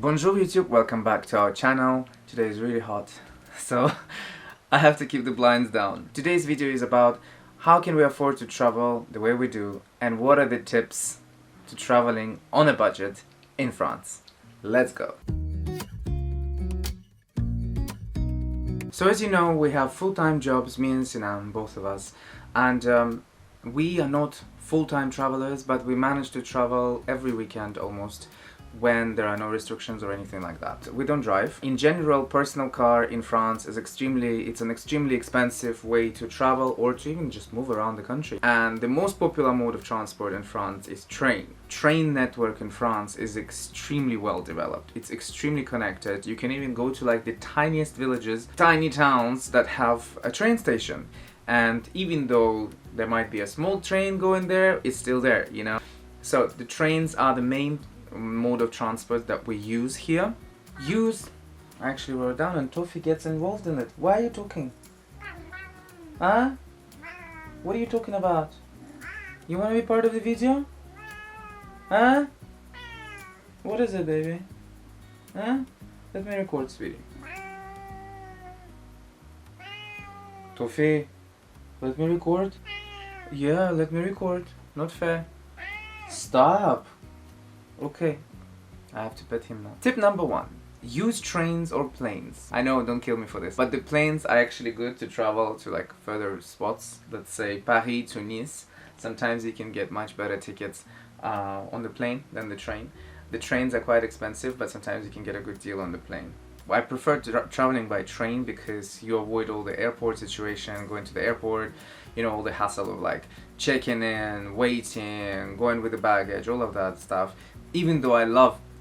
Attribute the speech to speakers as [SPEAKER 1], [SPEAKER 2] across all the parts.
[SPEAKER 1] Bonjour YouTube, welcome back to our channel. Today is really hot, so I have to keep the blinds down. Today's video is about how can we afford to travel the way we do and what are the tips to traveling on a budget in France. Let's go! So as you know, we have full-time jobs, me and Sinan, both of us, and we are not full-time travelers, but we manage to travel every weekend almost when there are no restrictions or anything like that. We don't drive. In general, personal car in France is it's an extremely expensive way to travel or to even just move around the country. And the most popular mode of transport in France is train. Train network in France is extremely well developed. It's extremely connected. You can even go to like the tiniest villages, tiny towns that have a train station. And even though there might be a small train going there, it's still there, you know? So the trains are the main mode of transport that we use here. I actually wrote it down and Tofi gets involved in it. Why are you talking? Huh? What are you talking about? You want to be part of the video? Huh? What is it, baby? Huh? Let me record, sweetie. Tofi, let me record. Yeah, let me record. Not fair. Stop. Okay, I have to pet him now. Tip number 1. Use trains or planes. I know, don't kill me for this, but the planes are actually good to travel to like further spots. Let's say Paris to Nice. Sometimes you can get much better tickets on the plane than the train. The trains are quite expensive, but sometimes you can get a good deal on the plane. I prefer traveling by train because you avoid all the airport situation, going to the airport, you know, all the hassle of like checking in, waiting, going with the baggage, all of that stuff. Even though I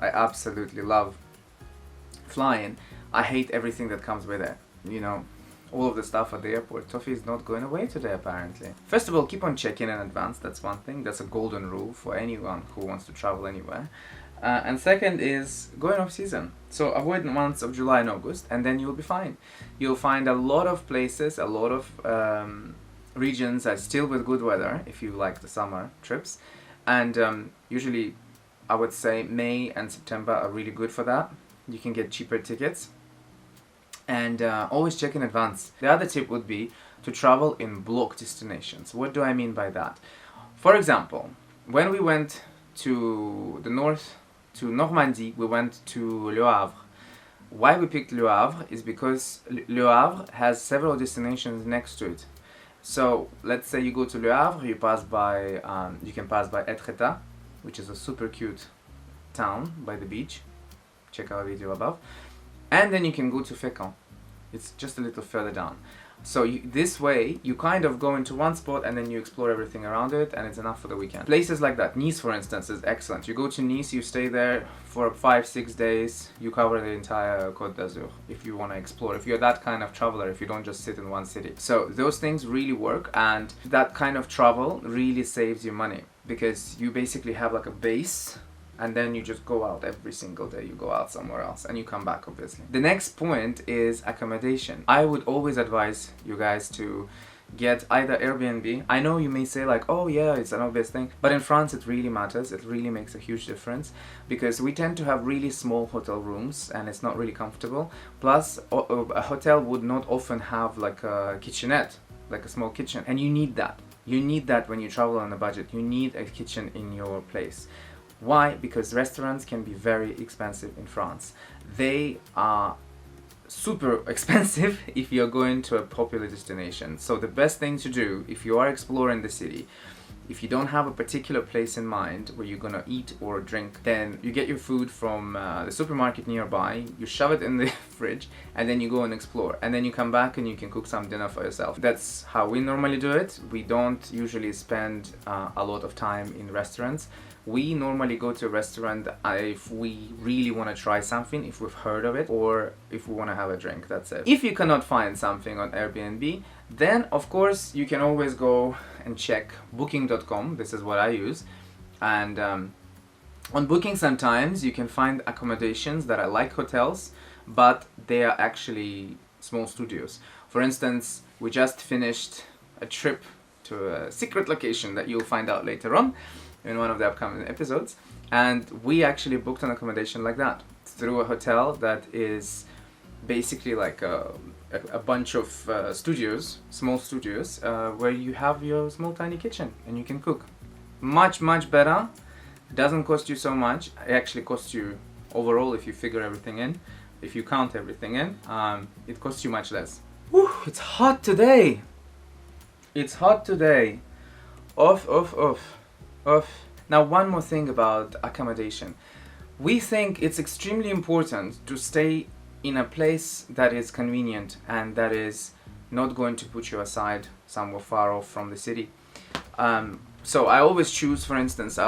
[SPEAKER 1] absolutely love flying, I hate everything that comes with it. You know, all of the stuff at the airport. Tofi is not going away today apparently. First of all, keep on checking in advance, that's one thing. That's a golden rule for anyone who wants to travel anywhere. And second is going off season. So avoid the months of July and August and then you'll be fine. You'll find a lot of places, a lot of regions are still with good weather if you like the summer trips. And usually I would say May and September are really good for that. You can get cheaper tickets. And always check in advance. The other tip would be to travel in block destinations. What do I mean by that? For example, when we went to the north, to Normandy, we went to Le Havre. Why we picked Le Havre is because Le Havre has several destinations next to it. So let's say you go to Le Havre, you can pass by Etretat, which is a super cute town by the beach. Check our video above. And then you can go to Fécamp. It's just a little further down. So this way, you kind of go into one spot and then you explore everything around it and it's enough for the weekend. Places like that, Nice for instance, is excellent. You go to Nice, you stay there for 5-6 days, you cover the entire Côte d'Azur if you want to explore. If you're that kind of traveler, if you don't just sit in one city. So those things really work, and that kind of travel really saves you money because you basically have like a base and then you just go out every single day. You go out somewhere else and you come back, obviously. The next point is accommodation. I would always advise you guys to get either Airbnb. I know you may say like, oh yeah, it's an obvious thing, but in France it really matters. It really makes a huge difference because we tend to have really small hotel rooms and it's not really comfortable. Plus, a hotel would not often have like a kitchenette, like a small kitchen, and you need that. You need that when you travel on a budget. You need a kitchen in your place. Why? Because restaurants can be very expensive in France. They are super expensive if you're going to a popular destination. So the best thing to do if you are exploring the city, if you don't have a particular place in mind where you're gonna eat or drink, then you get your food from the supermarket nearby, you shove it in the fridge, and then you go and explore. And then you come back and you can cook some dinner for yourself. That's how we normally do it. We don't usually spend a lot of time in restaurants. We normally go to a restaurant if we really want to try something, if we've heard of it, or if we want to have a drink, that's it. If you cannot find something on Airbnb, then of course you can always go and check booking.com. This is what I use. And on Booking sometimes you can find accommodations that are like hotels, but they are actually small studios. For instance, we just finished a trip to a secret location that you'll find out later on. in one of the upcoming episodes. And we actually booked an accommodation like that through a hotel that is basically like a bunch of studios, small studios, where you have your small tiny kitchen and you can cook. Much better. Doesn't cost you so much. It actually costs you overall, if you figure everything in, if you count everything in, it costs you much less. Whew, it's hot today. It's hot today. Off. Now, one more thing about accommodation. We think it's extremely important to stay in a place that is convenient and that is not going to put you aside somewhere far off from the city. So I always choose, for instance,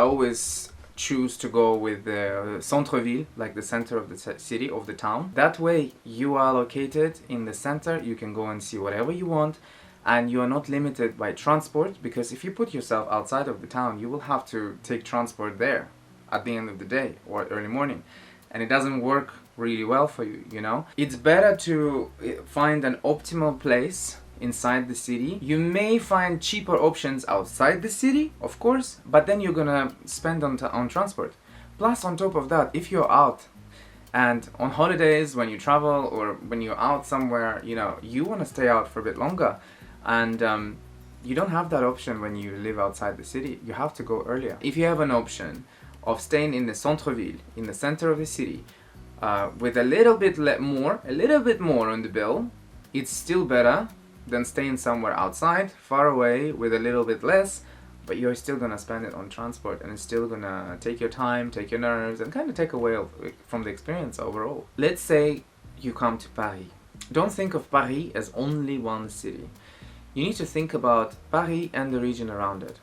[SPEAKER 1] choose to go with the centre-ville, like the center of the city, of the town. That way you are located in the center, you can go and see whatever you want, and you are not limited by transport, because if you put yourself outside of the town, you will have to take transport there at the end of the day or early morning, and it doesn't work really well for you, you know? It's better to find an optimal place inside the city. You may find cheaper options outside the city, of course, but then you're gonna spend on transport. Plus, on top of that, if you're out and on holidays, when you travel or when you're out somewhere, you know, you want to stay out for a bit longer, and you don't have that option when you live outside the city. You have to go earlier. If you have an option of staying in the centre-ville, in the center of the city, with a little bit more on the bill, it's still better than staying somewhere outside, far away, with a little bit less, but you're still gonna spend it on transport, and it's still gonna take your time, take your nerves, and kind of take away from the experience overall. Let's say you come to Paris. Don't think of Paris as only one city. You need to think about Paris and the region around it,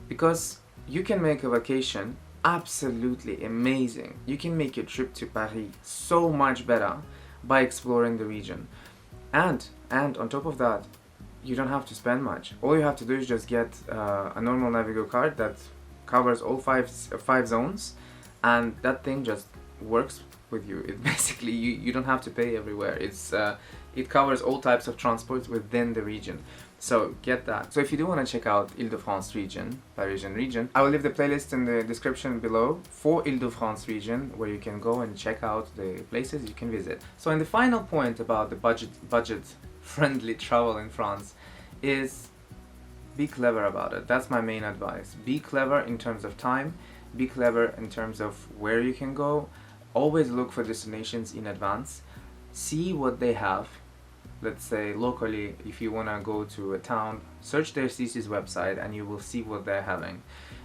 [SPEAKER 1] because you can make a vacation absolutely amazing. You can make your trip to Paris so much better by exploring the region. And on top of that, you don't have to spend much. All you have to do is just get a normal Navigo card that covers all five zones, and that thing just works with you. It basically, you don't have to pay everywhere. It covers all types of transports within the region. So get that. So if you do want to check out Île-de-France region, Parisian region, I will leave the playlist in the description below for Île-de-France region, where you can go and check out the places you can visit. So, and the final point about the budget friendly travel in France is be clever about it. That's my main advice. Be clever in terms of time, be clever in terms of where you can go. Always look for destinations in advance. See what they have. Let's say locally, if you want to go to a town, search their CC's website and you will see what they're having.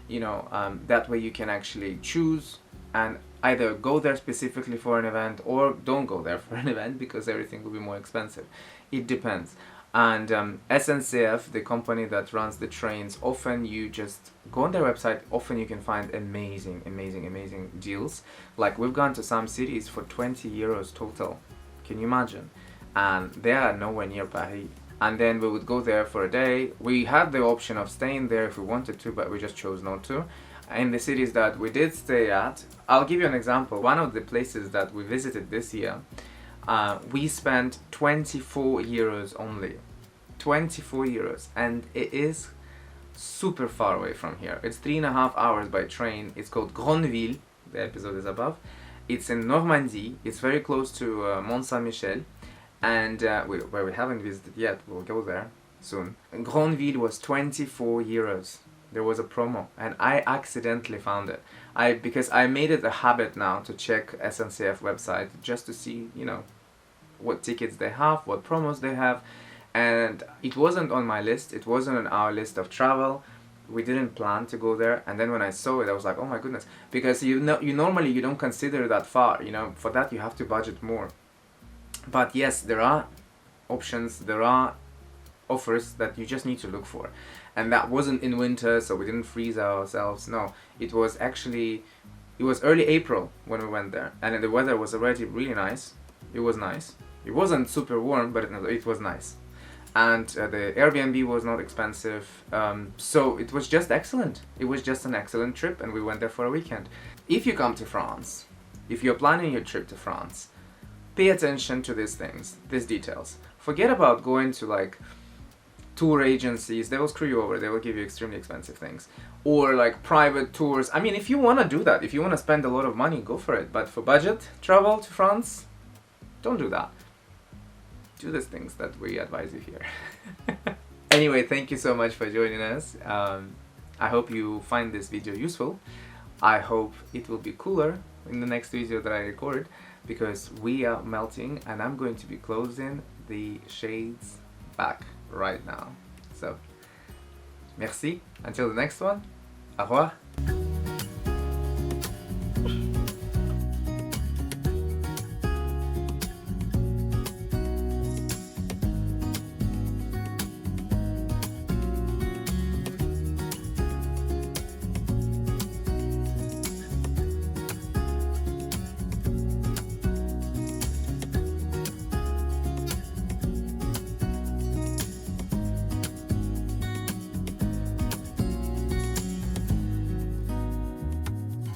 [SPEAKER 1] You know, that way you can actually choose and either go there specifically for an event or don't go there for an event, because everything will be more expensive. It depends. And SNCF, the company that runs the trains, often you just go on their website, often you can find amazing deals. Like, we've gone to some cities for 20 euros total. Can you imagine? And they are nowhere near Paris. And then we would go there for a day. We had the option of staying there if we wanted to, but we just chose not to. In the cities that we did stay at, I'll give you an example. One of the places that we visited this year, we spent 24 euros only. 24 euros. And it is super far away from here. It's 3.5 hours by train. It's called Grandville. The episode is above. It's in Normandy. It's very close to Mont Saint-Michel. And where we haven't visited yet, we'll go there soon. Grandville was 24 euros. There was a promo, and I accidentally found it. Because I made it a habit now to check SNCF website just to see, you know, what tickets they have, what promos they have, and it wasn't on my list. It wasn't on our list of travel. We didn't plan to go there, and then when I saw it, I was like, oh my goodness, because you normally you don't consider that far. You know, for that you have to budget more. But yes, there are options, there are offers that you just need to look for. And that wasn't in winter, so we didn't freeze ourselves. No, it was early April when we went there. And the weather was already really nice. It was nice. It wasn't super warm, but it was nice. And the Airbnb was not expensive. So it was just excellent. It was just an excellent trip, and we went there for a weekend. If you come to France, if you're planning your trip to France, pay attention to these things, these details. Forget about going to like tour agencies, they will screw you over. They will give you extremely expensive things. Or like private tours. I mean, if you want to do that, if you want to spend a lot of money, go for it. But for budget travel to France, don't do that. Do these things that we advise you here. Anyway, thank you so much for joining us. I hope you find this video useful. I hope it will be cooler in the next video that I record, because we are melting and I'm going to be closing the shades back right now. So, merci. Until the next one. Au revoir.